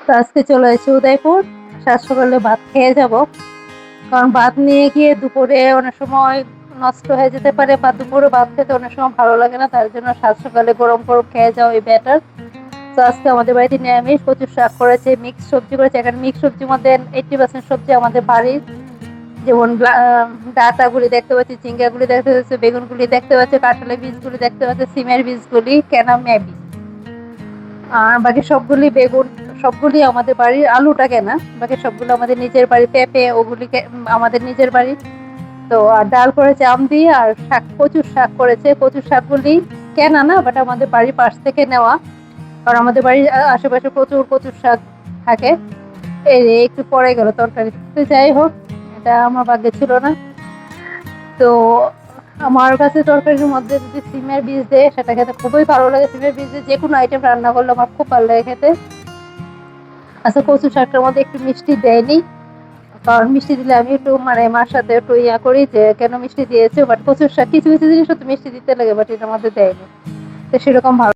তো আজকে চলে এসেছি উদয়পুর। সাত সকালে ভাত খেয়ে যাব, কারণ ভাত নিয়ে গিয়ে দুপুরে অনেক সময় নষ্ট হয়ে যেতে পারে, বা দুপুরে ভাত খেতে অনেক সময় ভালো লাগে না, তার জন্য সাত সকালে গরম গরম খেয়ে যাওয়াই বেটার। তো আজকে আমাদের বাড়িতে নিরামিষ, প্রচুর শাক করেছে, মিক্স সবজি করেছে। এখানে মিক্স সবজির মধ্যে 80% সবজি আমাদের বাড়ির, যেমন ডাঁটাগুলি দেখতে পাচ্ছি, ঝিঙ্গাগুলি দেখতে পাচ্ছি, বেগুনগুলি দেখতে পাচ্ছি, কাঁঠালের বীজগুলি দেখতে পাচ্ছি, সিমের বীজগুলি কেনা মেবি, আর বাকি সবগুলি বেগুন, সবগুলি আমাদের বাড়ির। আলুটা কেনা, বাকি সবগুলো আমাদের নিজের বাড়ি। পেঁপে ওগুলি আমাদের নিজের বাড়ি। তো আর ডাল করেছে আম দিয়ে, আর শাক, প্রচুর শাক করেছে। প্রচুর শাকগুলি কেনা না, বাট আমাদের বাড়ির পাশ থেকে নেওয়া, কারণ আমাদের বাড়ির আশেপাশে প্রচুর প্রচুর শাক থাকে। এই একটু পরে গেল তরকারি। তো যাই হোক, এটা আমার ভাগ্যে ছিল না। তো আমার কাছে তরকারির মধ্যে যদি সিমের বীজ দেয়, সেটা খেতে খুবই ভালো লাগে। সিমের বীজ দিয়ে যে কোনো আইটেম রান্না করলে আমার খুব ভালো লাগে খেতে। আচ্ছা, কচু শাকটার মধ্যে একটু মিষ্টি দেয়নি, কারণ মিষ্টি দিলে আমি একটু মানে মার সাথে একটু ইয়া করি যে কেন মিষ্টি দিয়েছে। বাট কচুর শাক কিছু কিছু জিনিস তো মিষ্টি দিতে লাগে, বাট এটার মধ্যে দেয়নি, তো সেরকম ভালো।